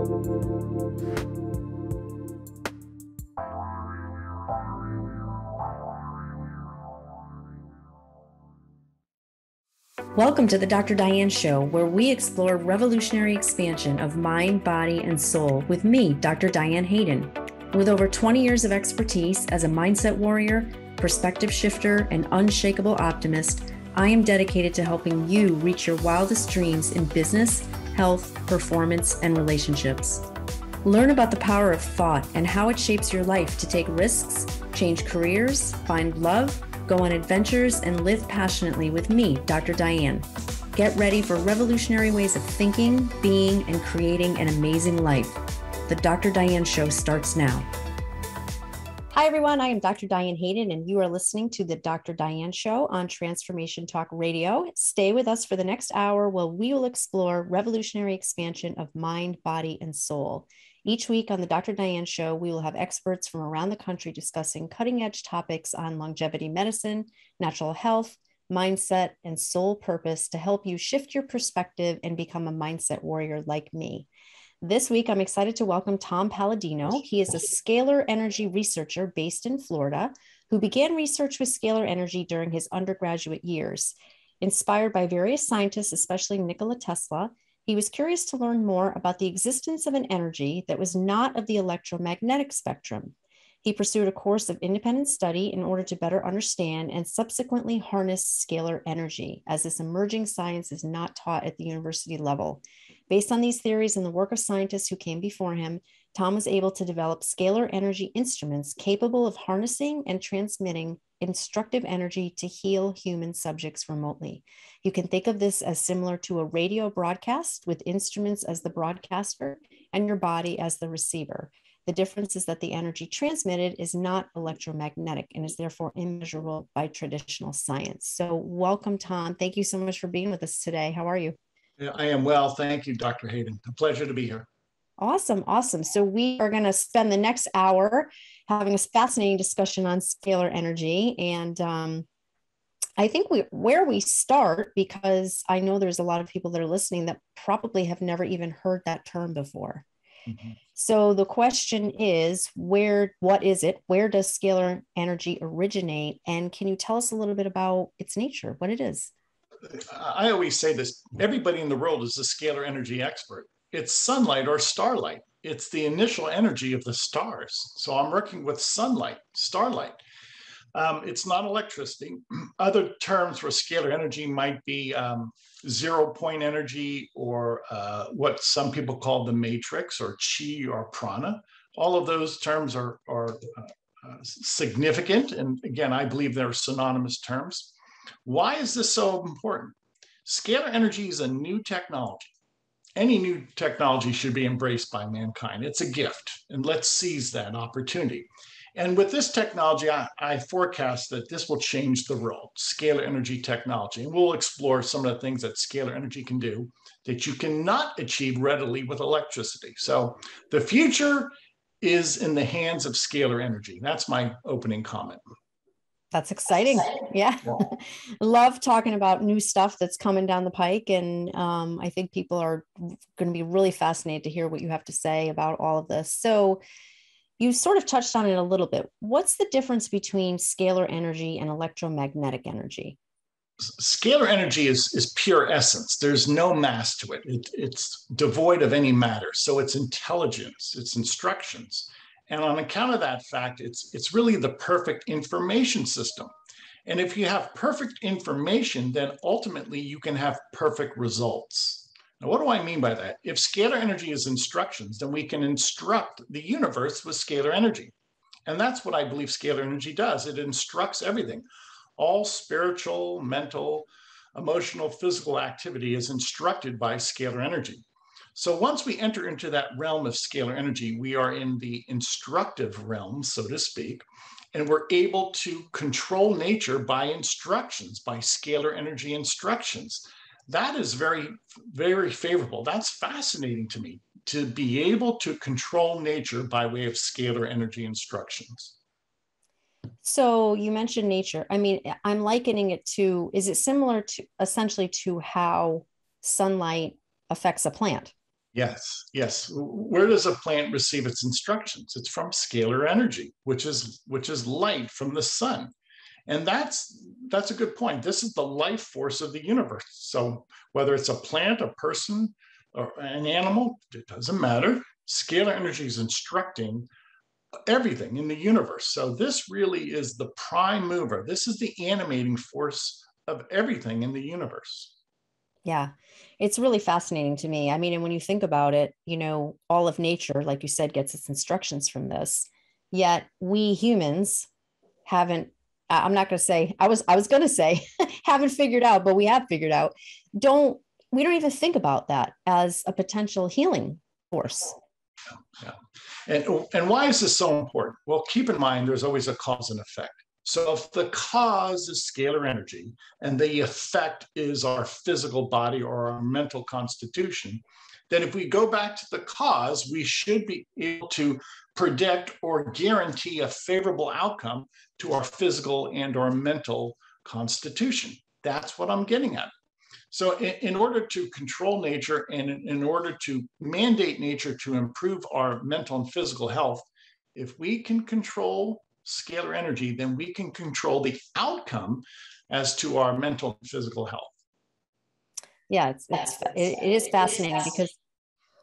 Welcome to the Dr. Diane Show, where we explore revolutionary expansion of mind, body, and soul with me, Dr. Diane Hayden. With over 20 years of expertise as a mindset warrior, perspective shifter, and unshakable optimist, I am dedicated to helping you reach your wildest dreams in business, health, performance, and relationships. Learn about the power of thought and how it shapes your life to take risks, change careers, find love, go on adventures, and live passionately with me, Dr. Diane. Get ready for revolutionary ways of thinking, being, and creating an amazing life. The Dr. Diane Show starts now. Hi, everyone. I am Dr. Diane Hayden, and you are listening to the Dr. Diane Show on Transformation Talk Radio. Stay with us for the next hour where we will explore revolutionary expansion of mind, body, and soul. Each week on the Dr. Diane Show, we will have experts from around the country discussing cutting-edge topics on longevity medicine, natural health, mindset, and soul purpose to help you shift your perspective and become a mindset warrior like me. This week, I'm excited to welcome Tom Palladino. He is a scalar energy researcher based in Florida who began research with scalar energy during his undergraduate years. Inspired by various scientists, especially Nikola Tesla, he was curious to learn more about the existence of an energy that was not of the electromagnetic spectrum. He pursued a course of independent study in order to better understand and subsequently harness scalar energy, as this emerging science is not taught at the university level. Based on these theories and the work of scientists who came before him, Tom was able to develop scalar energy instruments capable of harnessing and transmitting instructive energy to heal human subjects remotely. You can think of this as similar to a radio broadcast with instruments as the broadcaster and your body as the receiver. The difference is that the energy transmitted is not electromagnetic and is therefore immeasurable by traditional science. So welcome, Tom. Thank you so much for being with us today. How are you? Yeah, I am well. Thank you, Dr. Hayden. A pleasure to be here. Awesome. Awesome. So we are going to spend the next hour having a fascinating discussion on scalar energy. And I think where we start, because I know there's a lot of people that are listening that probably have never even heard that term before. Mm-hmm. So the question is, what is it? Where does scalar energy originate? And can you tell us a little bit about its nature, what it is? I always say this, everybody in the world is a scalar energy expert. It's sunlight or starlight. It's the initial energy of the stars. So I'm working with sunlight, starlight. It's not electricity. Other terms for scalar energy might be 0 point energy, or what some people call the matrix, or chi, or prana. All of those terms are significant. And again, I believe they're synonymous terms. Why is this so important? Scalar energy is a new technology. Any new technology should be embraced by mankind. It's a gift, and let's seize that opportunity. And with this technology, I forecast that this will change the world, scalar energy technology. And we'll explore some of the things that scalar energy can do that you cannot achieve readily with electricity. So the future is in the hands of scalar energy. That's my opening comment. That's exciting. Yeah. Love talking about new stuff that's coming down the pike. And I think people are going to be really fascinated to hear what you have to say about all of this. So you sort of touched on it a little bit. What's the difference between scalar energy and electromagnetic energy? Scalar energy is pure essence. There's no mass to it. It's devoid of any matter. So it's intelligence, it's instructions. And on account of that fact, it's really the perfect information system. And if you have perfect information, then ultimately you can have perfect results. Now, what do I mean by that? If scalar energy is instructions, then we can instruct the universe with scalar energy. And that's what I believe scalar energy does. It instructs everything. All spiritual, mental, emotional, physical activity is instructed by scalar energy. So once we enter into that realm of scalar energy, we are in the instructive realm, so to speak, and we're able to control nature by instructions, by scalar energy instructions. That is very, very favorable. That's fascinating to me, to be able to control nature by way of scalar energy instructions. So you mentioned nature. I mean, I'm likening it to, is it similar to essentially to how sunlight affects a plant? Yes, yes. Where does a plant receive its instructions? It's from scalar energy, which is light from the sun. And that's a good point. This is the life force of the universe. So whether it's a plant, a person, or an animal, it doesn't matter. Scalar energy is instructing everything in the universe. So this really is the prime mover. This is the animating force of everything in the universe. Yeah, it's really fascinating to me. I mean, and when you think about it, all of nature, like you said, gets its instructions from this. Yet we humans haven't, I'm not going to say, I was going to say haven't figured out, but we have figured out. We don't even think about that as a potential healing force. Yeah. And why is this so important? Well, keep in mind, there's always a cause and effect. So if the cause is scalar energy and the effect is our physical body or our mental constitution, then if we go back to the cause, we should be able to predict or guarantee a favorable outcome to our physical and or mental constitution. That's what I'm getting at. So in order to control nature and in order to mandate nature to improve our mental and physical health, if we can control scalar energy, then we can control the outcome as to our mental and physical health. Yeah, it is fascinating because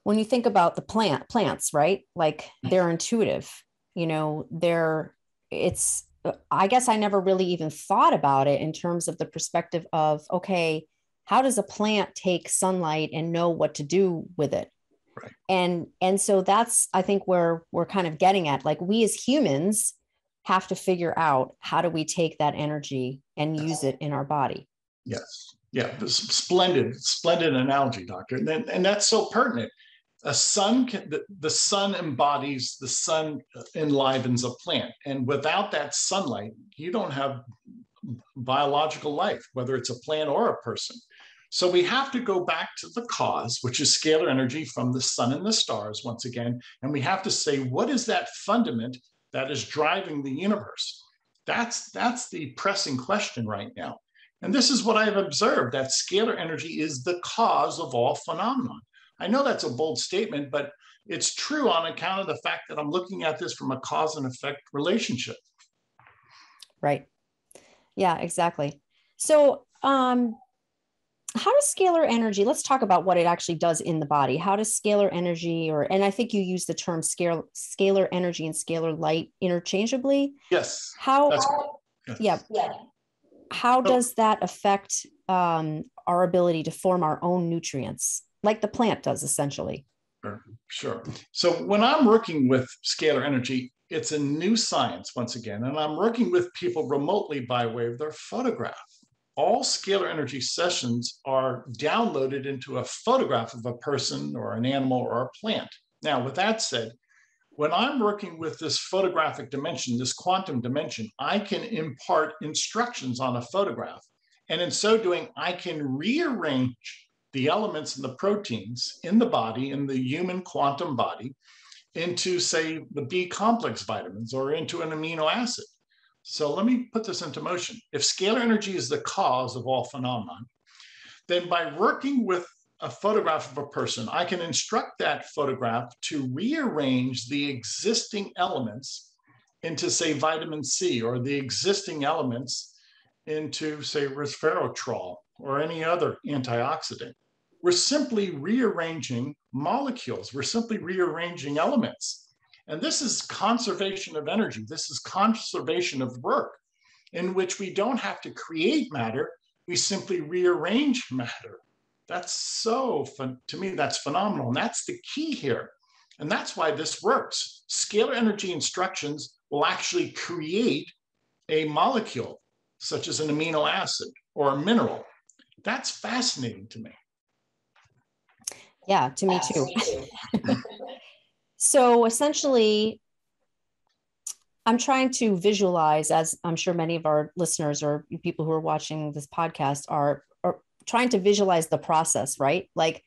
when you think about the plants, right? Like they're intuitive, I guess I never really even thought about it in terms of the perspective of, okay, how does a plant take sunlight and know what to do with it? Right. And so that's, I think, where we're kind of getting at, like, we as humans have to figure out how do we take that energy and use it in our body. Yes. Yeah. Splendid analogy, doctor. And that's so pertinent. The sun embodies, the sun enlivens a plant. And without that sunlight, you don't have biological life, whether it's a plant or a person. So we have to go back to the cause, which is scalar energy from the sun and the stars once again. And we have to say, what is that fundament that is driving the universe? That's the pressing question right now. And this is what I have observed, that scalar energy is the cause of all phenomena. I know that's a bold statement, but it's true on account of the fact that I'm looking at this from a cause and effect relationship. Right. Yeah, exactly. So, how does scalar energy, let's talk about what it actually does in the body. How does scalar energy, and I think you use the term scalar energy and scalar light interchangeably. Yes. Yeah. How does that affect our ability to form our own nutrients, like the plant does, essentially? Sure. So when I'm working with scalar energy, it's a new science once again, and I'm working with people remotely by way of their photograph. All scalar energy sessions are downloaded into a photograph of a person or an animal or a plant. Now, with that said, when I'm working with this photographic dimension, this quantum dimension, I can impart instructions on a photograph. And in so doing, I can rearrange the elements and the proteins in the body, in the human quantum body, into, say, the B complex vitamins or into an amino acid. So let me put this into motion. If scalar energy is the cause of all phenomenon, then by working with a photograph of a person, I can instruct that photograph to rearrange the existing elements into, say, vitamin C, or the existing elements into, say, resveratrol or any other antioxidant. We're simply rearranging molecules. We're simply rearranging elements. And this is conservation of energy. This is conservation of work, in which we don't have to create matter. We simply rearrange matter. That's so fun. To me, that's phenomenal. And that's the key here. And that's why this works. Scalar energy instructions will actually create a molecule, such as an amino acid or a mineral. That's fascinating to me. Yeah, to me too. So essentially, I'm trying to visualize, as I'm sure many of our listeners or people who are watching this podcast are trying to visualize the process, right? Like,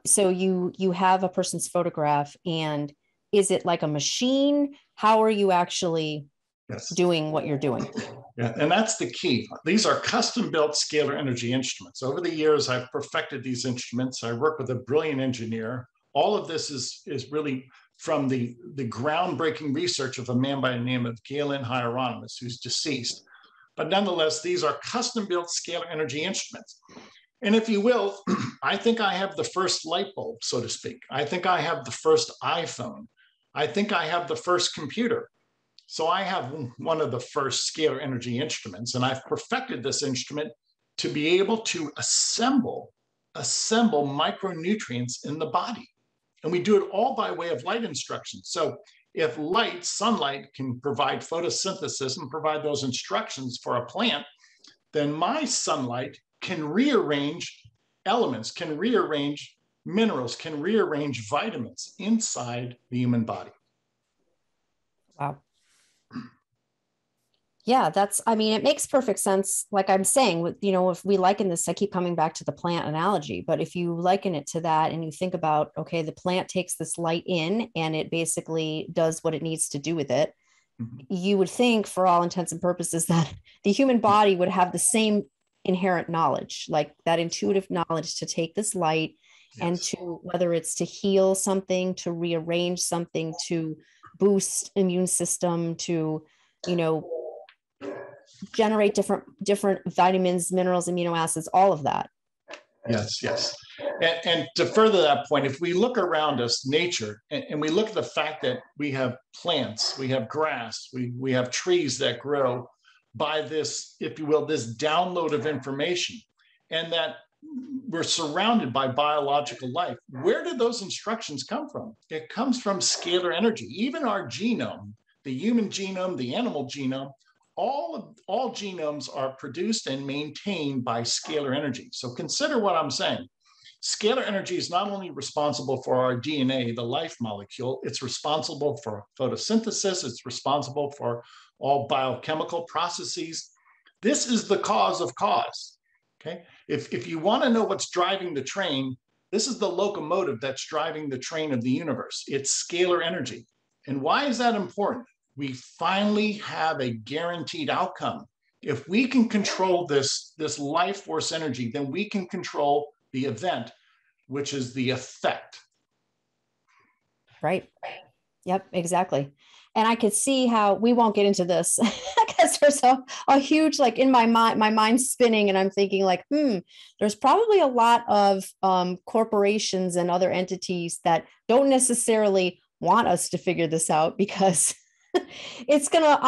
so you have a person's photograph, and is it like a machine? How are you actually Yes. doing what you're doing. Yeah, and that's the key. These are custom-built scalar energy instruments. Over the years, I've perfected these instruments. I work with a brilliant engineer. All of this is really from the groundbreaking research of a man by the name of Galen Hieronymus, who's deceased. But nonetheless, these are custom-built scalar energy instruments. And if you will, I think I have the first light bulb, so to speak. I think I have the first iPhone. I think I have the first computer. So I have one of the first scalar energy instruments, and I've perfected this instrument to be able to assemble micronutrients in the body. And we do it all by way of light instructions. So if sunlight can provide photosynthesis and provide those instructions for a plant, then my sunlight can rearrange elements, can rearrange minerals, can rearrange vitamins inside the human body. Wow. Yeah, it makes perfect sense. Like I'm saying, if we liken this, I keep coming back to the plant analogy, but if you liken it to that and you think about, okay, the plant takes this light in and it basically does what it needs to do with it. Mm-hmm. You would think for all intents and purposes that the human body would have the same inherent knowledge, like that intuitive knowledge to take this light. Yes. And to, whether it's to heal something, to rearrange something, to boost immune system, to, generate different vitamins, minerals, amino acids, all of that. Yes. And to further that point, if we look around us, nature, and we look at the fact that we have plants, we have grass, we have trees that grow by this, if you will, this download of information, and that we're surrounded by biological life. Where did those instructions come from? It comes from scalar energy. Even our genome, the human genome, the animal genome, all genomes are produced and maintained by scalar energy. So consider what I'm saying. Scalar energy is not only responsible for our DNA, the life molecule, it's responsible for photosynthesis, it's responsible for all biochemical processes. This is the cause of cause, okay? If you want to know what's driving the train, this is the locomotive that's driving the train of the universe. It's scalar energy. And why is that important? We finally have a guaranteed outcome. If we can control this life force energy, then we can control the event, which is the effect. Right. Yep, exactly. And I could see how, we won't get into this because there's a huge, like in my mind's spinning and I'm thinking like, there's probably a lot of corporations and other entities that don't necessarily want us to figure this out because it's gonna,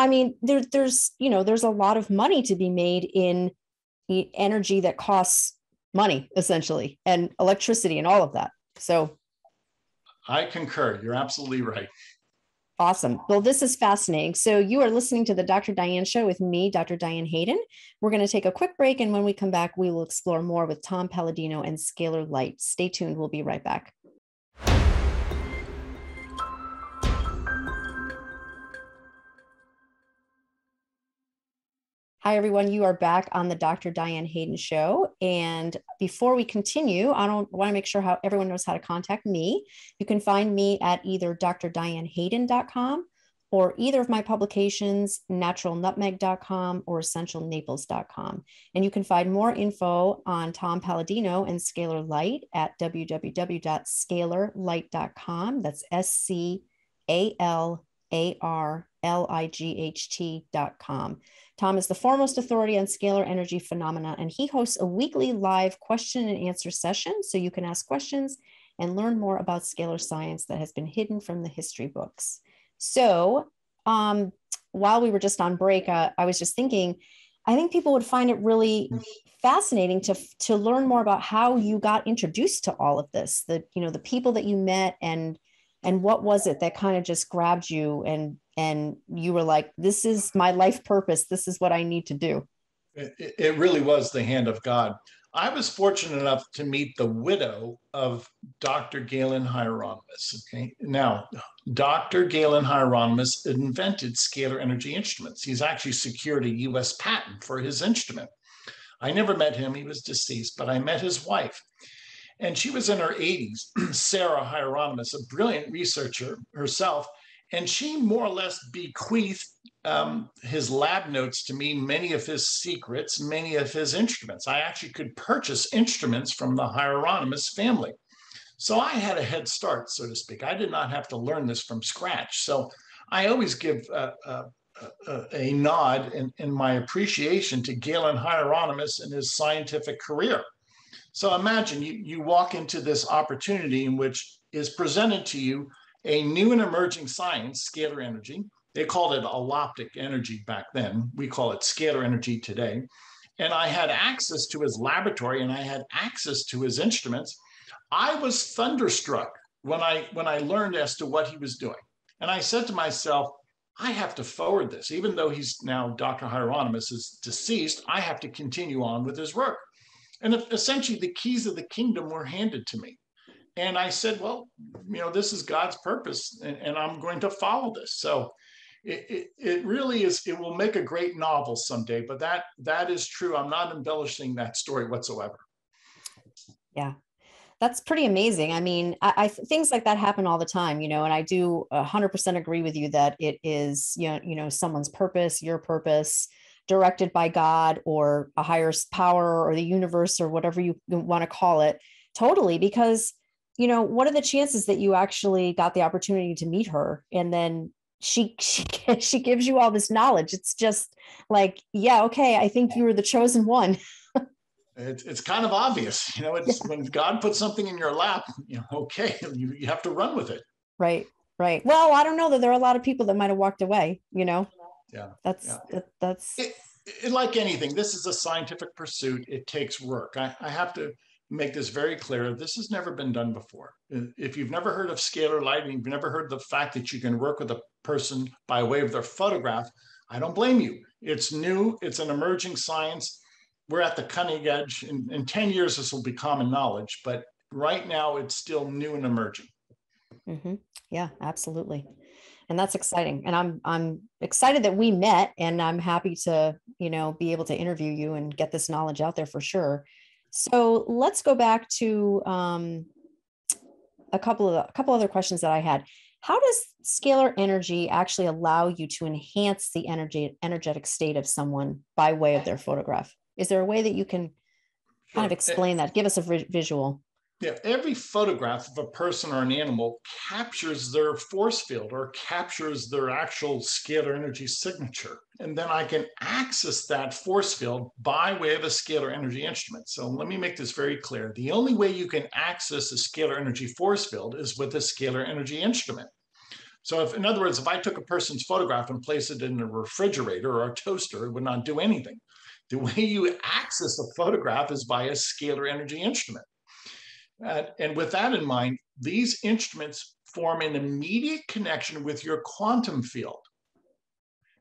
there's a lot of money to be made in energy that costs money, essentially, and electricity and all of that. So I concur. You're absolutely right. Awesome. Well, this is fascinating. So you are listening to the Dr. Diane Show with me, Dr. Diane Hayden. We're going to take a quick break. And when we come back, we will explore more with Tom Palladino and Scalar Light. Stay tuned. We'll be right back. Hi, everyone. You are back on the Dr. Diane Hayden Show. And before we continue, I want to make sure how everyone knows how to contact me. You can find me at either drdianehayden.com or either of my publications, naturalnutmeg.com or essentialnaples.com. And you can find more info on Tom Palladino and Scalar Light at www.scalarlight.com. That's SCALARLIGHT.com. Tom is the foremost authority on scalar energy phenomena, and he hosts a weekly live question and answer session so you can ask questions and learn more about scalar science that has been hidden from the history books. So while we were just on break, I was just thinking, I think people would find it really fascinating to learn more about how you got introduced to all of this, the people that you met and what was it that kind of just grabbed you and you were like, this is my life purpose. This is what I need to do. It really was the hand of God. I was fortunate enough to meet the widow of Dr. Galen Hieronymus. Okay. Now, Dr. Galen Hieronymus invented scalar energy instruments. He's actually secured a US patent for his instrument. I never met him. He was deceased, but I met his wife. And she was in her 80s, Sarah Hieronymus, a brilliant researcher herself. And she more or less bequeathed his lab notes to me, many of his secrets, many of his instruments. I actually could purchase instruments from the Hieronymus family. So I had a head start, so to speak. I did not have to learn this from scratch. So I always give a nod in my appreciation to Galen Hieronymus and his scientific career. So imagine you walk into this opportunity in which is presented to you a new and emerging science, scalar energy. They called it alloptic energy back then. We call it scalar energy today. And I had access to his laboratory and I had access to his instruments. I was thunderstruck when I learned as to what he was doing. And I said to myself, I have to forward this. Even though he's now, Dr. Hieronymus is deceased, I have to continue on with his work. And essentially the keys of the kingdom were handed to me. And I said, well, this is God's purpose and I'm going to follow this. So it really is, it will make a great novel someday, but that is true. I'm not embellishing that story whatsoever. Yeah. That's pretty amazing. I mean, things like that happen all the time, and I do 100% agree with you that it is, someone's purpose, your purpose, directed by God or a higher power or the universe or whatever you want to call it. Totally. Because, what are the chances that you actually got the opportunity to meet her and then she gives you all this knowledge? It's just like, yeah, okay, I think you were the chosen one. It's kind of obvious, it's when God puts something in your lap, okay, you have to run with it. Right. Well, I don't know that there are a lot of people that might've walked away, Yeah. That's like anything. This is a scientific pursuit. It takes work. I have to make this very clear. This has never been done before. If you've never heard of scalar light and you've never heard the fact that you can work with a person by way of their photograph, I don't blame you. It's new. It's an emerging science. We're at the cutting edge. In 10 years, this will be common knowledge, but right now it's still new and emerging. Mm-hmm. Yeah, absolutely. And that's exciting. And I'm excited that we met, and I'm happy to, be able to interview you and get this knowledge out there for sure. So let's go back to a couple other questions that I had. How does scalar energy actually allow you to enhance the energetic state of someone by way of their photograph? Is there a way that you can kind of explain that? Give us a visual. Yeah, every photograph of a person or an animal captures their force field or captures their actual scalar energy signature. And then I can access that force field by way of a scalar energy instrument. So let me make this very clear. The only way you can access a scalar energy force field is with a scalar energy instrument. So in other words, if I took a person's photograph and placed it in a refrigerator or a toaster, it would not do anything. The way you access a photograph is by a scalar energy instrument. And with that in mind, these instruments form an immediate connection with your quantum field.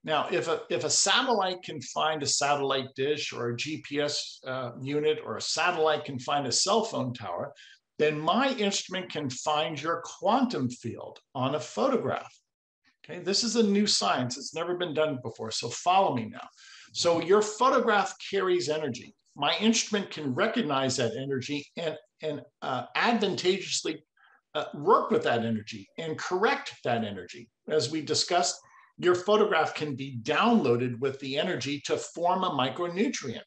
Now, if a satellite can find a satellite dish or a GPS unit, or a satellite can find a cell phone tower, then my instrument can find your quantum field on a photograph. Okay, this is a new science. It's never been done before. So follow me now. So your photograph carries energy. My instrument can recognize that energy and advantageously work with that energy and correct that energy. As we discussed, your photograph can be downloaded with the energy to form a micronutrient.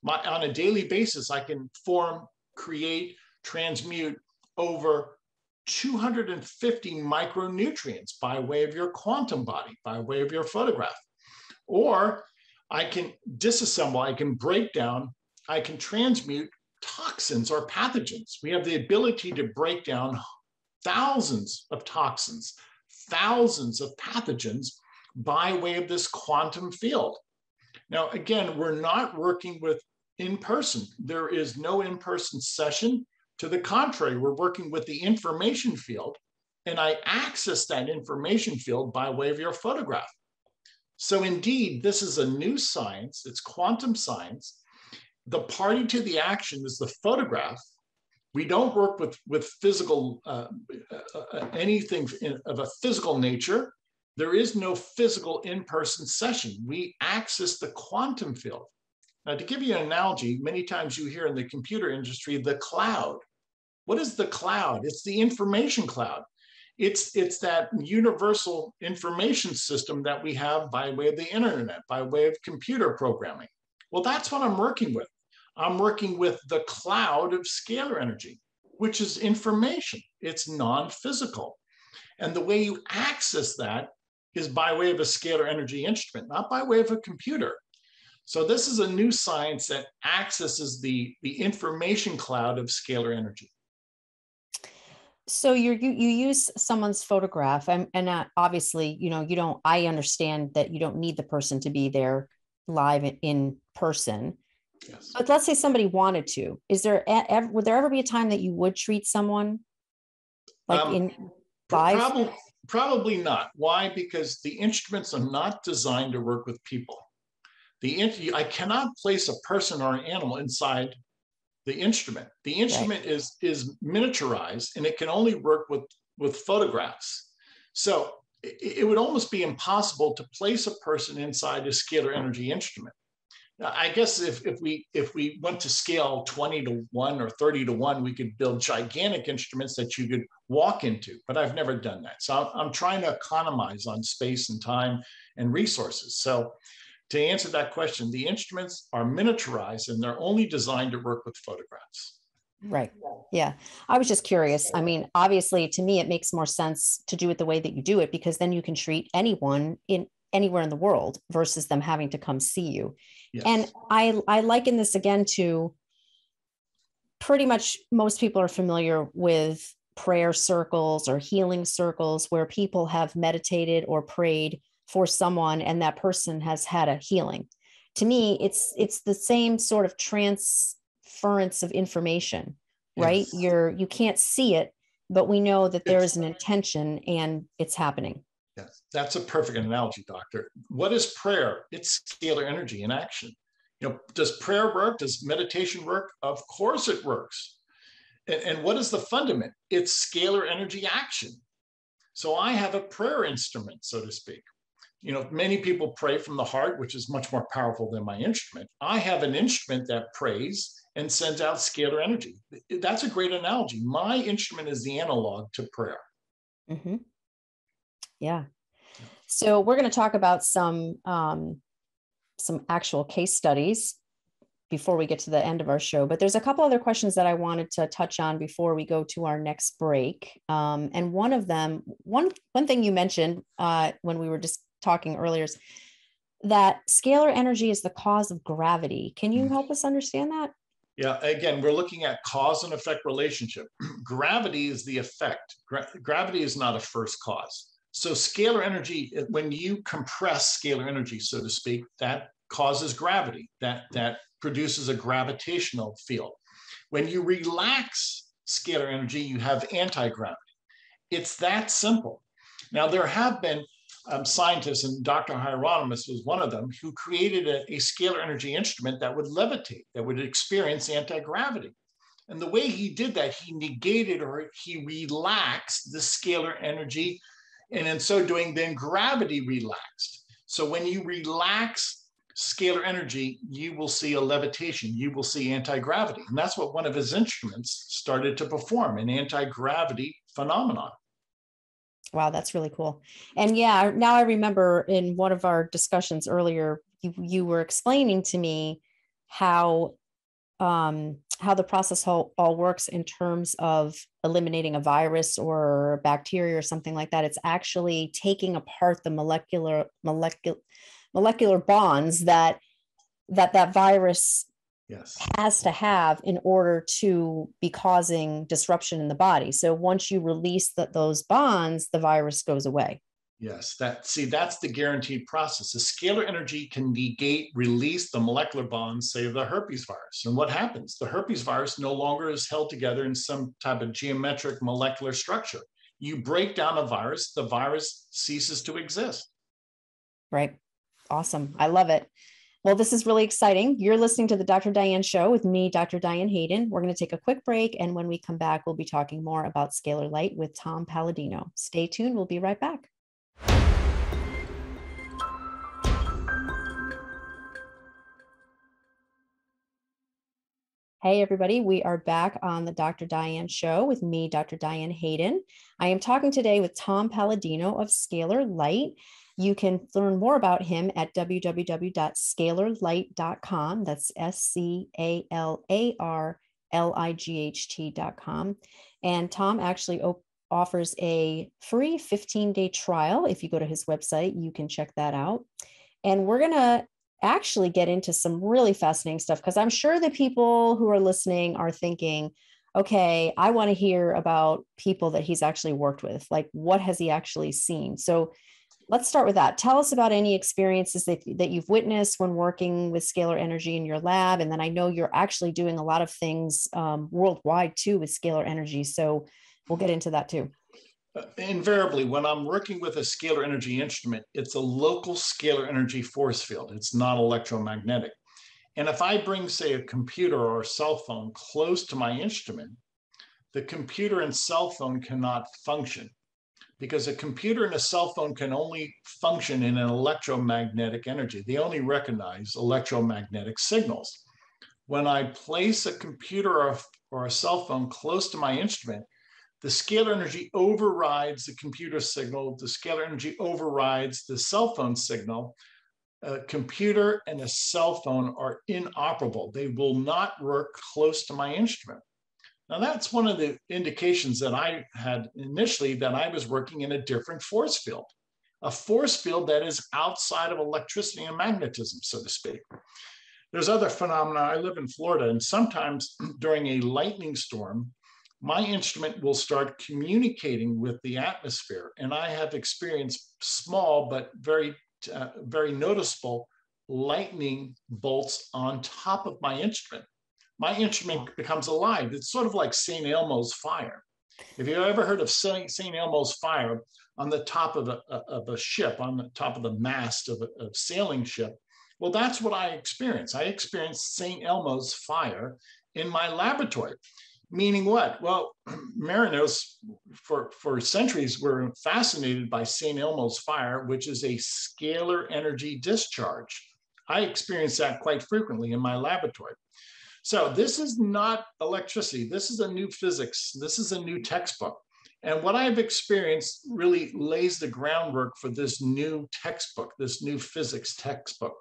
On a daily basis, I can form, create, transmute over 250 micronutrients by way of your quantum body, by way of your photograph. Or I can disassemble, I can break down, I can transmute toxins or pathogens. We have the ability to break down thousands of toxins, thousands of pathogens by way of this quantum field. Now, again, we're not working with in person. There is no in-person session. To the contrary, we're working with the information field, and I access that information field by way of your photograph. So indeed, this is a new science. It's quantum science. The party to the action is the photograph. We don't work with physical, anything of a physical nature. There is no physical in-person session. We access the quantum field. Now, to give you an analogy, many times you hear in the computer industry, the cloud. What is the cloud? It's the information cloud. It's that universal information system that we have by way of the internet, by way of computer programming. Well, that's what I'm working with. I'm working with the cloud of scalar energy, which is information. It's non-physical. And the way you access that is by way of a scalar energy instrument, not by way of a computer. So this is a new science that accesses the information cloud of scalar energy. So you use someone's photograph, and obviously, you don't. I understand that you don't need the person to be there live in person. Yes. But let's say somebody wanted to. Would there ever be a time that you would treat someone like in live? Probably not. Why? Because the instruments are not designed to work with people. I cannot place a person or an animal inside the instrument. The instrument right. is miniaturized, and it can only work with photographs. So it would almost be impossible to place a person inside a scalar energy instrument. Now, I guess if we went to scale 20 to 1 or 30 to 1, we could build gigantic instruments that you could walk into, but I've never done that. So I'm trying to economize on space and time and resources. So to answer that question, the instruments are miniaturized and they're only designed to work with photographs. Right. Yeah. I was just curious. I mean, obviously, to me, it makes more sense to do it the way that you do it, because then you can treat anyone anywhere in the world versus them having to come see you. Yes. And I liken this again to pretty much most people are familiar with prayer circles or healing circles where people have meditated or prayed for someone and that person has had a healing. To me, it's the same sort of transference of information, right? Yes. You can't see it, but we know that there is an intention and it's happening. Yes, that's a perfect analogy, Doctor. What is prayer? It's scalar energy in action. Does prayer work? Does meditation work? Of course it works. And what is the fundament? It's scalar energy action. So I have a prayer instrument, so to speak. Many people pray from the heart, which is much more powerful than my instrument. I have an instrument that prays and sends out scalar energy. That's a great analogy. My instrument is the analog to prayer. Mm-hmm. Yeah. So we're going to talk about some actual case studies before we get to the end of our show, but there's a couple other questions that I wanted to touch on before we go to our next break. And one of them, one thing you mentioned when we were just talking earlier is that scalar energy is the cause of gravity. Can you help us understand that? Yeah, again, we're looking at cause and effect relationship. Gravity is the effect. Gravity is not a first cause. So scalar energy, when you compress scalar energy, so to speak, that causes gravity, that produces a gravitational field. When you relax scalar energy, you have anti-gravity. It's that simple. Now, there have been scientists, and Dr. Hieronymus was one of them, who created a scalar energy instrument that would levitate, that would experience anti-gravity. And the way he did that, he negated or he relaxed the scalar energy, and in so doing, then gravity relaxed. So when you relax scalar energy, you will see a levitation, you will see anti-gravity. And that's what one of his instruments started to perform, an anti-gravity phenomenon. Wow, that's really cool. And yeah, now I remember in one of our discussions earlier, you were explaining to me how the process all works in terms of eliminating a virus or bacteria or something like that. It's actually taking apart the molecular bonds that virus has to have in order to be causing disruption in the body. So once you release those bonds, the virus goes away. Yes, that's the guaranteed process. The scalar energy can release the molecular bonds, say, of the herpes virus. And what happens? The herpes virus no longer is held together in some type of geometric molecular structure. You break down a virus, the virus ceases to exist. Right. Awesome. I love it. Well, this is really exciting. You're listening to the Dr. Diane Show with me, Dr. Diane Hayden. We're going to take a quick break. And when we come back, we'll be talking more about scalar light with Tom Palladino. Stay tuned. We'll be right back. Hey, everybody. We are back on the Dr. Diane Show with me, Dr. Diane Hayden. I am talking today with Tom Palladino of Scalar Light. You can learn more about him at www.scalarlight.com. That's SCALARLIGHT.com. And Tom actually offers a free 15-day trial. If you go to his website, you can check that out. And we're going to actually get into some really fascinating stuff, because I'm sure that people who are listening are thinking, okay, I want to hear about people that he's actually worked with. Like, what has he actually seen? So let's start with that. Tell us about any experiences that you've witnessed when working with scalar energy in your lab. And then I know you're actually doing a lot of things worldwide too with scalar energy. So we'll get into that too. Invariably, when I'm working with a scalar energy instrument, it's a local scalar energy force field. It's not electromagnetic. And if I bring, say, a computer or a cell phone close to my instrument, the computer and cell phone cannot function, because a computer and a cell phone can only function in an electromagnetic energy. They only recognize electromagnetic signals. When I place a computer or a cell phone close to my instrument, the scalar energy overrides the computer signal. The scalar energy overrides the cell phone signal. A computer and a cell phone are inoperable. They will not work close to my instrument. Now, that's one of the indications that I had initially, that I was working in a different force field, a force field that is outside of electricity and magnetism, so to speak. There's other phenomena. I live in Florida, and sometimes during a lightning storm, my instrument will start communicating with the atmosphere. And I have experienced small but very noticeable lightning bolts on top of my instrument. My instrument becomes alive. It's sort of like St. Elmo's fire. If you've ever heard of St. Elmo's fire on the top of a ship, on the top of the mast of a sailing ship, well, that's what I experienced. I experienced St. Elmo's fire in my laboratory. Meaning what? Well, mariners for centuries were fascinated by St. Elmo's fire, which is a scalar energy discharge. I experienced that quite frequently in my laboratory. So this is not electricity. This is a new physics. This is a new textbook. And what I've experienced really lays the groundwork for this new textbook, this new physics textbook.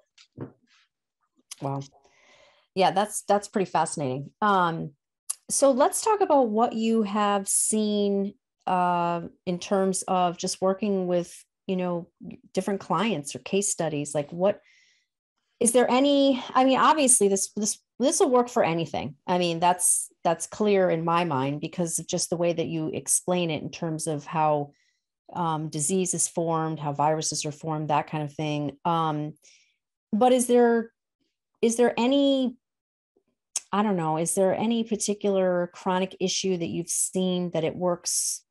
Wow. Yeah, that's pretty fascinating. So let's talk about what you have seen in terms of just working with, different clients or case studies. Like, what is there any? I mean, obviously, this will work for anything. I mean, that's clear in my mind, because of just the way that you explain it in terms of how disease is formed, how viruses are formed, that kind of thing. But is there any? I don't know, is there any particular chronic issue that you've seen that it works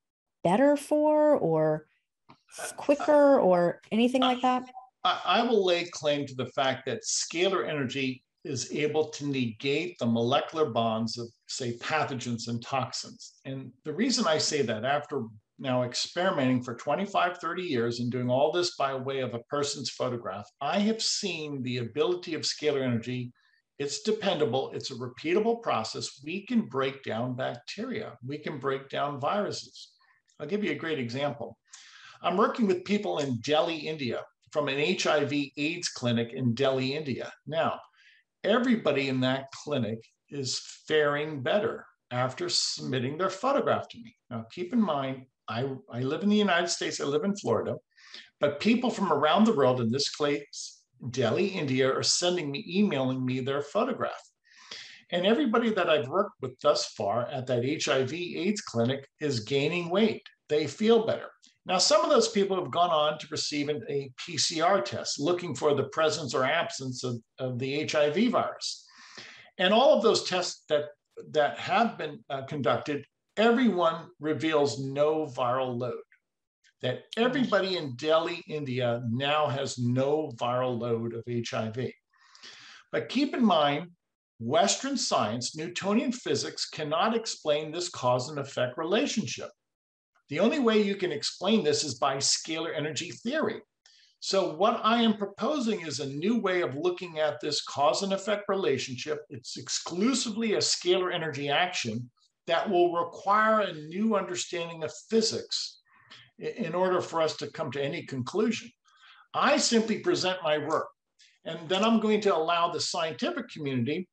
better for, or quicker, or anything like that? I will lay claim to the fact that scalar energy is able to negate the molecular bonds of, say, pathogens and toxins. And the reason I say that, after now experimenting for 25, 30 years and doing all this by way of a person's photograph, I have seen the ability of scalar energy. It's dependable. It's a repeatable process. We can break down bacteria. We can break down viruses. I'll give you a great example. I'm working with people in Delhi, India, from an HIV/AIDS clinic in Delhi, India. Now, everybody in that clinic is faring better after submitting their photograph to me. Now, keep in mind, I live in the United States. I live in Florida, but people from around the world, in this case, Delhi, India, are emailing me their photograph. And everybody that I've worked with thus far at that HIV/AIDS clinic is gaining weight. They feel better. Now, some of those people have gone on to receive a PCR test looking for the presence or absence of the HIV virus. And all of those tests that have been conducted, everyone reveals no viral load. That everybody in Delhi, India now has no viral load of HIV. But keep in mind, Western science, Newtonian physics, cannot explain this cause and effect relationship. The only way you can explain this is by scalar energy theory. So what I am proposing is a new way of looking at this cause and effect relationship. It's exclusively a scalar energy action that will require a new understanding of physics in order for us to come to any conclusion. I simply present my work, and then I'm going to allow the scientific community,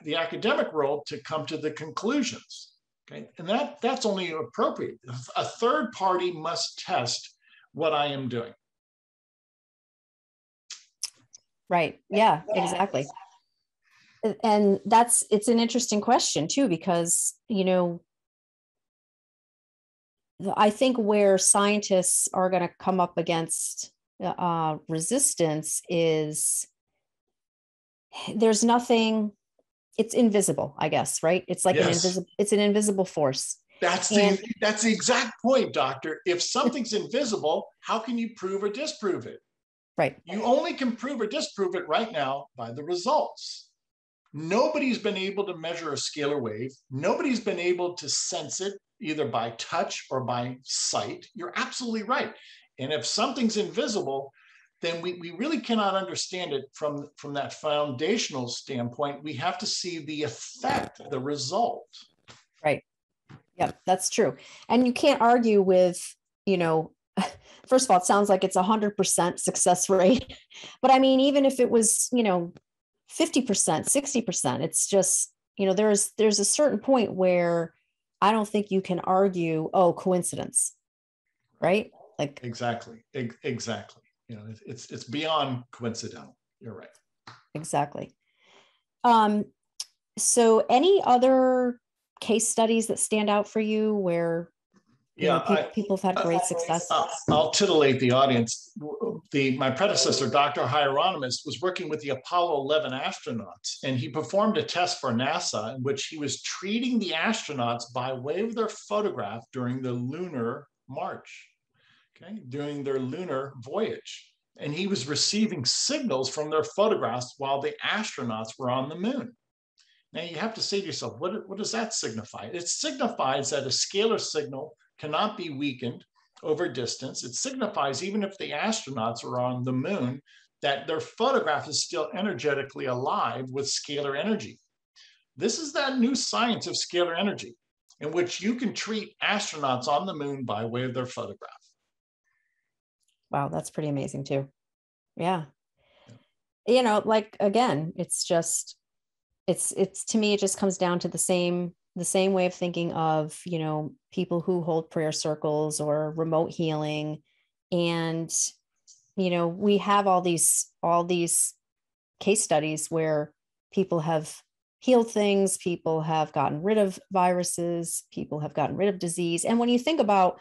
the academic world, to come to the conclusions. Okay, and that's only appropriate. A third party must test what I am doing. Right. Yeah, exactly. And it's an interesting question too, because, I think where scientists are going to come up against resistance is there's nothing, it's invisible, I guess, right? It's like yes. It's an invisible force. That's the exact point, doctor. If something's invisible, how can you prove or disprove it? Right. You only can prove or disprove it right now by the results. Nobody's been able to measure a scalar wave. Nobody's been able to sense it either by touch or by sight. You're absolutely right. And if something's invisible, then we really cannot understand it from that foundational standpoint. We have to see the effect, the result. Right. Yeah, that's true. And you can't argue with, first of all, it sounds like it's 100% success rate. But I mean, even if it was, 50%, 60%, it's just, there's a certain point where I don't think you can argue, oh, coincidence, right? Like exactly. It's beyond coincidental. You're right. Exactly. So any other case studies that stand out for you where people have had great success? I'll titillate the audience. My predecessor, Dr. Hieronymus, was working with the Apollo 11 astronauts, and he performed a test for NASA in which he was treating the astronauts by way of their photograph during the lunar march, during their lunar voyage. And he was receiving signals from their photographs while the astronauts were on the moon. Now you have to say to yourself, what does that signify? It signifies that a scalar signal cannot be weakened over distance. It signifies, even if the astronauts are on the moon, that their photograph is still energetically alive with scalar energy. This is that new science of scalar energy, in which you can treat astronauts on the moon by way of their photograph. Wow, that's pretty amazing too. Yeah. Again, it's just, it's to me, it just comes down to the same way of thinking of, people who hold prayer circles or remote healing. And, we have all these case studies where people have healed things, people have gotten rid of viruses, people have gotten rid of disease. And when you think about,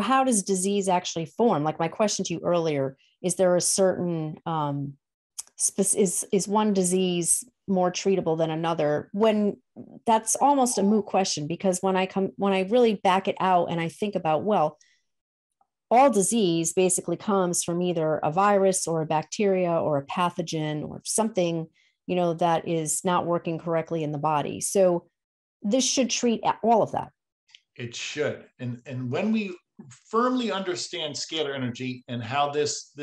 how does disease actually form? Like my question to you earlier, is there a certain, is one disease more treatable than another? When that's almost a moot question, because when I really back it out and I think about, well, all disease basically comes from either a virus or a bacteria or a pathogen or something, that is not working correctly in the body. So this should treat all of that. It should. And when we firmly understand scalar energy and how this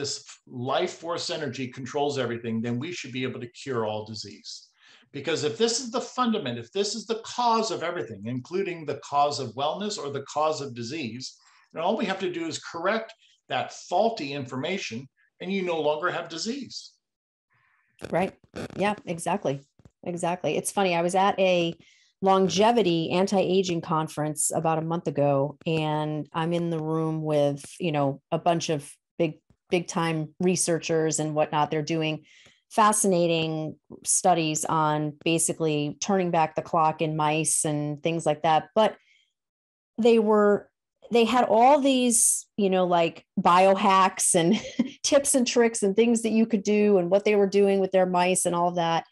life force energy controls everything, then we should be able to cure all disease. Because if this is the fundament, if this is the cause of everything, including the cause of wellness or the cause of disease, then all we have to do is correct that faulty information and you no longer have disease. Right. Yeah, exactly. It's funny. I was at a longevity anti-aging conference about a month ago, and I'm in the room with, a bunch of big time researchers and whatnot. They're doing fascinating studies on basically turning back the clock in mice and things like that. But they had all these, like biohacks and tips and tricks and things that you could do and what they were doing with their mice and all of that.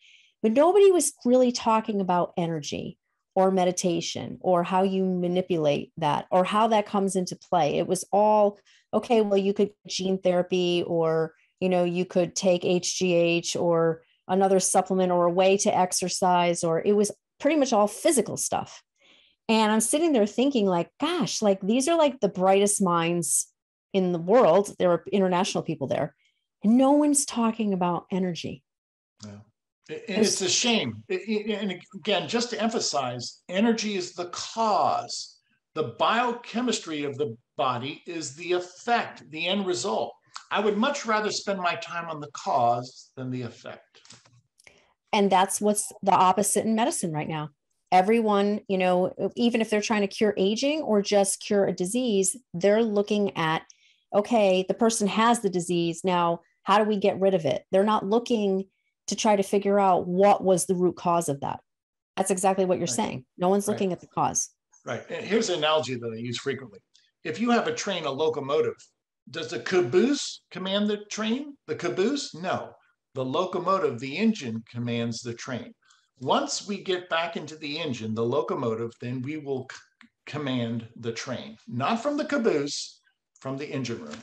But nobody was really talking about energy or meditation or how you manipulate that or how that comes into play. It was all, okay, well, you could gene therapy or, you could take HGH or another supplement or a way to exercise, or it was pretty much all physical stuff. And I'm sitting there thinking like, gosh, like these are like the brightest minds in the world. There were international people there. And no one's talking about energy. Yeah. It's a shame. And again, just to emphasize, energy is the cause. The biochemistry of the body is the effect, the end result. I would much rather spend my time on the cause than the effect. And that's what's the opposite in medicine right now. Everyone, even if they're trying to cure aging or just cure a disease, they're looking at, okay, the person has the disease. Now, how do we get rid of it? They're not looking to try to figure out what was the root cause of that. That's exactly what you're saying. No one's looking at the cause. Right. And here's an analogy that I use frequently. If you have a train, a locomotive, does the caboose command the train? The caboose? No. The locomotive, the engine, commands the train. Once we get back into the engine, the locomotive, then we will command the train, not from the caboose, from the engine room.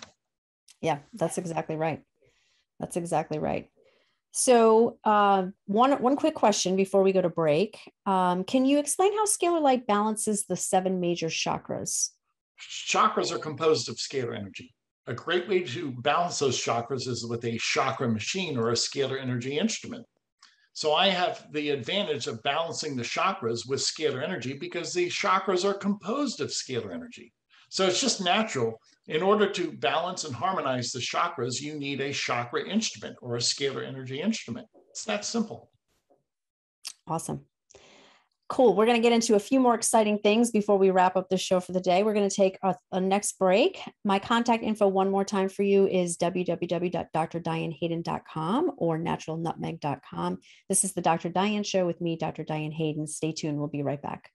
Yeah, that's exactly right. That's exactly right. So one quick question before we go to break. Can you explain how scalar light balances the 7 major chakras? Chakras are composed of scalar energy. A great way to balance those chakras is with a chakra machine or a scalar energy instrument. So I have the advantage of balancing the chakras with scalar energy because the chakras are composed of scalar energy. So it's just natural. In order to balance and harmonize the chakras, you need a chakra instrument or a scalar energy instrument. It's that simple. Awesome. Cool. We're going to get into a few more exciting things before we wrap up the show for the day. We're going to take a next break. My contact info one more time for you is www.drdianehayden.com or naturalnutmeg.com. This is the Dr. Diane Show with me, Dr. Diane Hayden. Stay tuned. We'll be right back.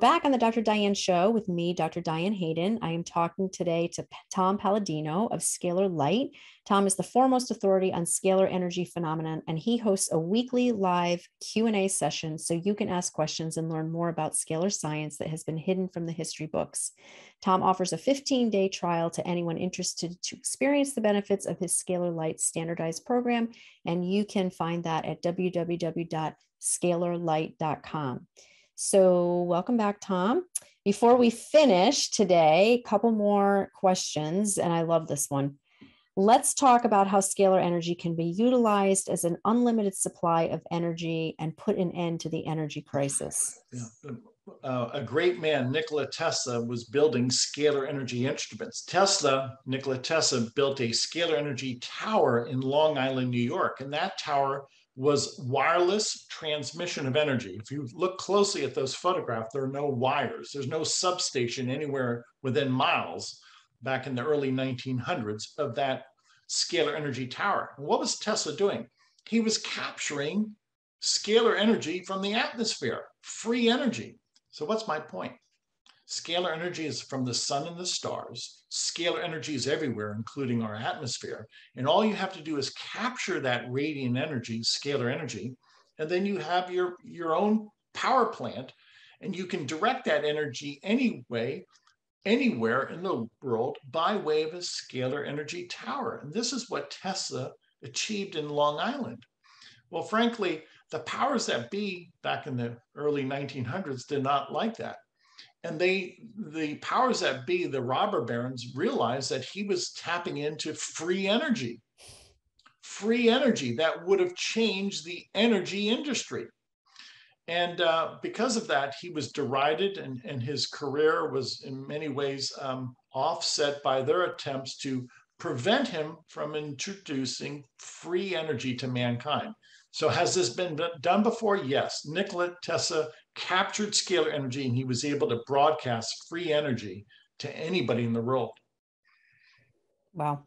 Back on the Dr. Diane Show with me, Dr. Diane Hayden. I am talking today to Tom Palladino of Scalar Light. Tom is the foremost authority on scalar energy phenomenon, and he hosts a weekly live Q&A session so you can ask questions and learn more about scalar science that has been hidden from the history books. Tom offers a 15-day trial to anyone interested to experience the benefits of his Scalar Light standardized program, and you can find that at www.scalarlight.com. So welcome back, Tom. Before we finish today, a couple more questions, and I love this one. Let's talk about how scalar energy can be utilized as an unlimited supply of energy and put an end to the energy crisis. Yeah. A great man, Nikola Tesla, was building scalar energy instruments. Nikola Tesla built a scalar energy tower in Long Island, New York, and that tower was wireless transmission of energy. If you look closely at those photographs, there are no wires. There's no substation anywhere within miles back in the early 1900s of that scalar energy tower. And what was Tesla doing? He was capturing scalar energy from the atmosphere, free energy. So what's my point? Scalar energy is from the sun and the stars. Scalar energy is everywhere, including our atmosphere. And all you have to do is capture that radiant energy, scalar energy, and then you have your own power plant, and you can direct that energy anywhere in the world by way of a scalar energy tower. And this is what Tesla achieved in Long Island. Well, frankly, the powers that be back in the early 1900s did not like that. And the powers that be, the robber barons, realized that he was tapping into free energy that would have changed the energy industry. And because of that, he was derided, and his career was in many ways offset by their attempts to prevent him from introducing free energy to mankind. So has this been done before? Yes. Nikola Tesla captured scalar energy, and he was able to broadcast free energy to anybody in the world. Wow.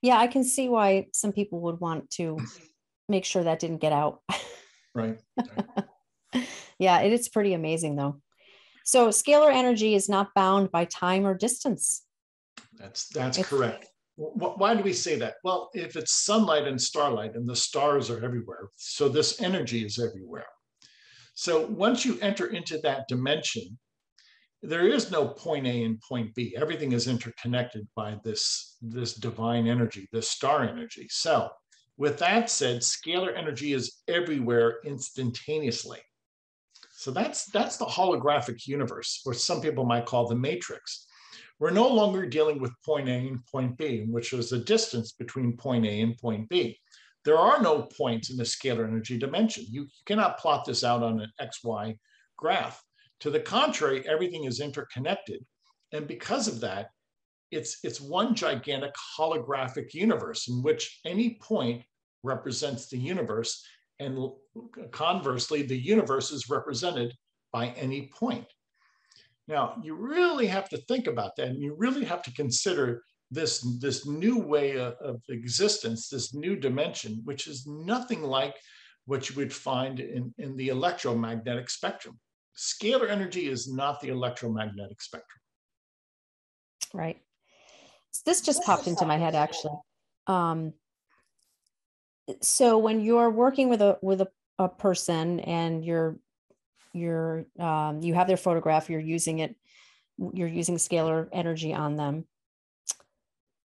Yeah, I can see why some people would want to make sure that didn't get out. Right. Yeah, it is pretty amazing, though. So scalar energy is not bound by time or distance. That's correct. Why do we say that? Well, if it's sunlight and starlight and the stars are everywhere, so this energy is everywhere. So once you enter into that dimension, there is no point A and point B. Everything is interconnected by this divine energy, this star energy. So with that said, scalar energy is everywhere instantaneously. So that's the holographic universe, or some people might call the matrix. We're no longer dealing with point A and point B, which is the distance between point A and point B. There are no points in the scalar energy dimension. You cannot plot this out on an XY graph. To the contrary, everything is interconnected. And because of that, it's one gigantic holographic universe in which any point represents the universe, and conversely, the universe is represented by any point. Now, you really have to think about that, and you really have to consider this new way of existence, this new dimension, which is nothing like what you would find in the electromagnetic spectrum. Scalar energy is not the electromagnetic spectrum. Right. This just popped into my head, actually. So when you're working with a person and you have their photograph, you're using scalar energy on them.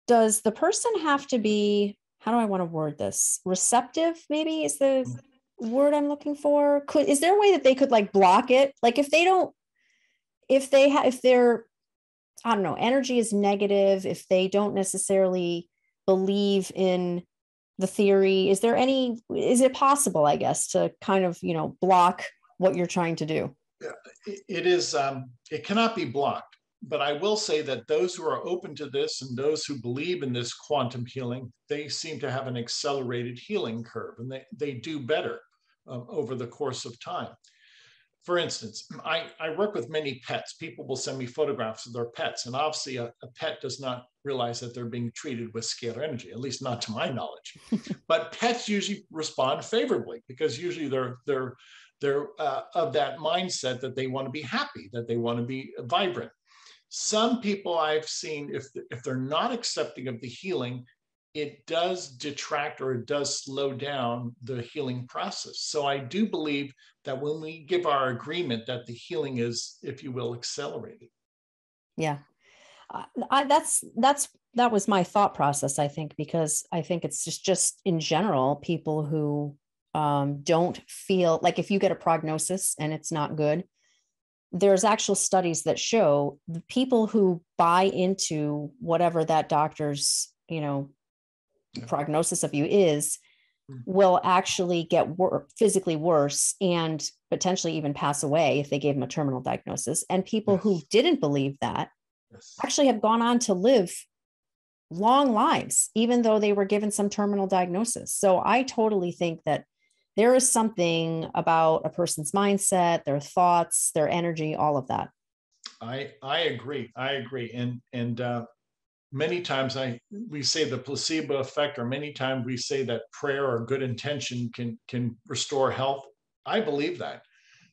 Does the person have to be, how do I want to word this? Receptive, maybe is the word I'm looking for. Is there a way that they could like block it? Like if their, I don't know, energy is negative, if they don't necessarily believe in the theory, is it possible, I guess, to kind of, block what you're trying to do? It is, it cannot be blocked, but I will say that those who are open to this and those who believe in this quantum healing, they seem to have an accelerated healing curve, and they do better over the course of time. For instance, I work with many pets. People will send me photographs of their pets, and obviously a pet does not realize that they're being treated with scalar energy, at least not to my knowledge. But pets usually respond favorably because usually they're of that mindset that they want to be happy, that they want to be vibrant. Some people I've seen, if they're not accepting of the healing, it does detract or it does slow down the healing process. So I do believe that when we give our agreement that the healing is, if you will, accelerated. Yeah. That was my thought process, I think, because I think it's just in general, people who don't feel like, if you get a prognosis and it's not good, there's actual studies that show the people who buy into whatever that doctor's, prognosis of you is, will actually get physically worse and potentially even pass away if they gave them a terminal diagnosis. And people who didn't believe that actually have gone on to live long lives, even though they were given some terminal diagnosis. So I totally think that there is something about a person's mindset, their thoughts, their energy, all of that. I agree. And many times we say the placebo effect, or many times we say that prayer or good intention can restore health. I believe that.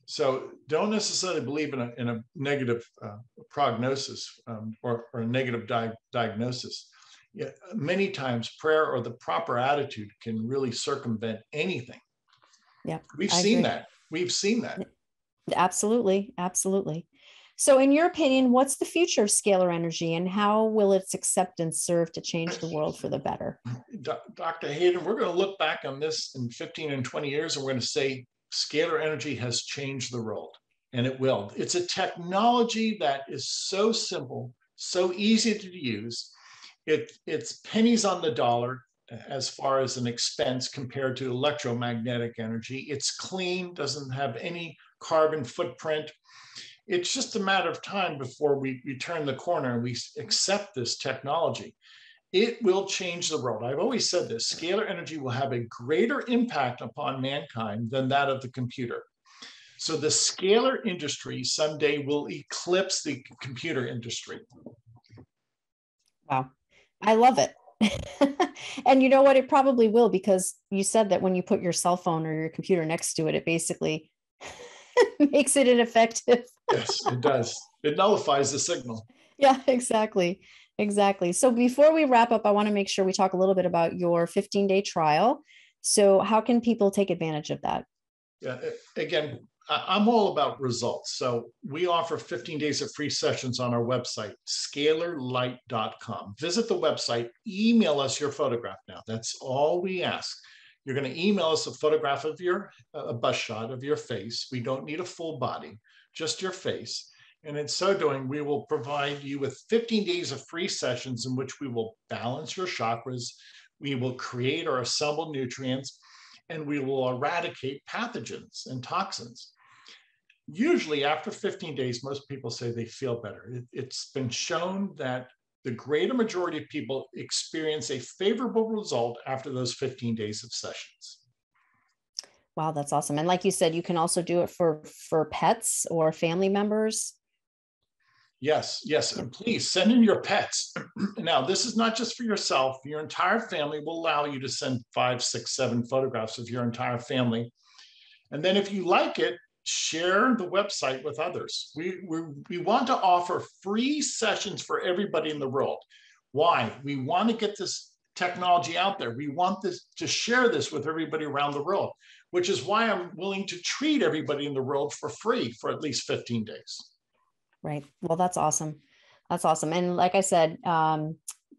So don't necessarily believe in a negative prognosis or a negative diagnosis. Yeah, many times prayer or the proper attitude can really circumvent anything. Yeah, we've seen that. Absolutely. Absolutely. So in your opinion, what's the future of scalar energy and how will its acceptance serve to change the world for the better? Dr. Hayden, we're going to look back on this in 15 and 20 years, and we're going to say scalar energy has changed the world, and it will. It's a technology that is so simple, so easy to use. It's pennies on the dollar as far as an expense compared to electromagnetic energy. It's clean, doesn't have any carbon footprint. It's just a matter of time before we turn the corner and we accept this technology. It will change the world. I've always said this, scalar energy will have a greater impact upon mankind than that of the computer. So the scalar industry someday will eclipse the computer industry. Wow, I love it. And you know what? It probably will, because you said that when you put your cell phone or your computer next to it, it basically makes it ineffective. Yes, it does. It nullifies the signal. Yeah, exactly. So before we wrap up, I want to make sure we talk a little bit about your 15-day trial. So how can people take advantage of that? Yeah, again, I'm all about results. So we offer 15 days of free sessions on our website, scalarlight.com. Visit the website, email us your photograph now. That's all we ask. You're going to email us a photograph of a bust shot of your face. We don't need a full body, just your face. And in so doing, we will provide you with 15 days of free sessions in which we will balance your chakras, we will create or assemble nutrients, and we will eradicate pathogens and toxins. Usually after 15 days, most people say they feel better. It's been shown that the greater majority of people experience a favorable result after those 15 days of sessions. Wow, that's awesome. And like you said, you can also do it for pets or family members. Yes. And please send in your pets. Now, this is not just for yourself. Your entire family will allow you to send 5, 6, 7 photographs of your entire family. And then if you like it, share the website with others. We want to offer free sessions for everybody in the world. Why? We want to get this technology out there. We want to share this with everybody around the world, which is why I'm willing to treat everybody in the world for free for at least 15 days. Right. Well, that's awesome. That's awesome. And like I said,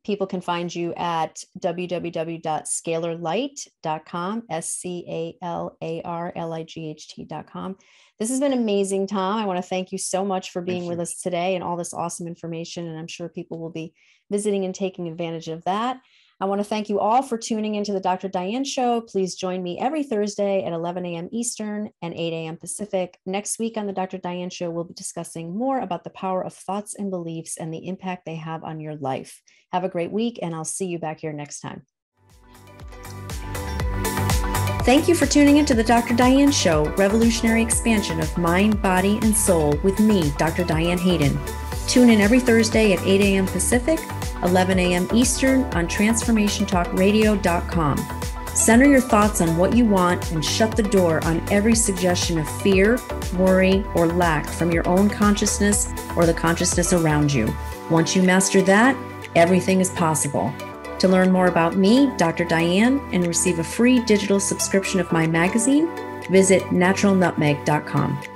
people can find you at www.scalarlight.com, SCALARLIGHT.com. This has been amazing, Tom. I want to thank you so much for being with us today and all this awesome information. And I'm sure people will be visiting and taking advantage of that. I want to thank you all for tuning into the Dr. Diane Show. Please join me every Thursday at 11 a.m. Eastern and 8 a.m. Pacific. Next week on the Dr. Diane Show, we'll be discussing more about the power of thoughts and beliefs and the impact they have on your life. Have a great week, and I'll see you back here next time. Thank you for tuning into the Dr. Diane Show, revolutionary expansion of mind, body, and soul with me, Dr. Diane Hayden. Tune in every Thursday at 8 a.m. Pacific, 11 a.m. Eastern on TransformationTalkRadio.com. Center your thoughts on what you want and shut the door on every suggestion of fear, worry, or lack from your own consciousness or the consciousness around you. Once you master that, everything is possible. To learn more about me, Dr. Diane, and receive a free digital subscription of my magazine, visit naturalnutmeg.com.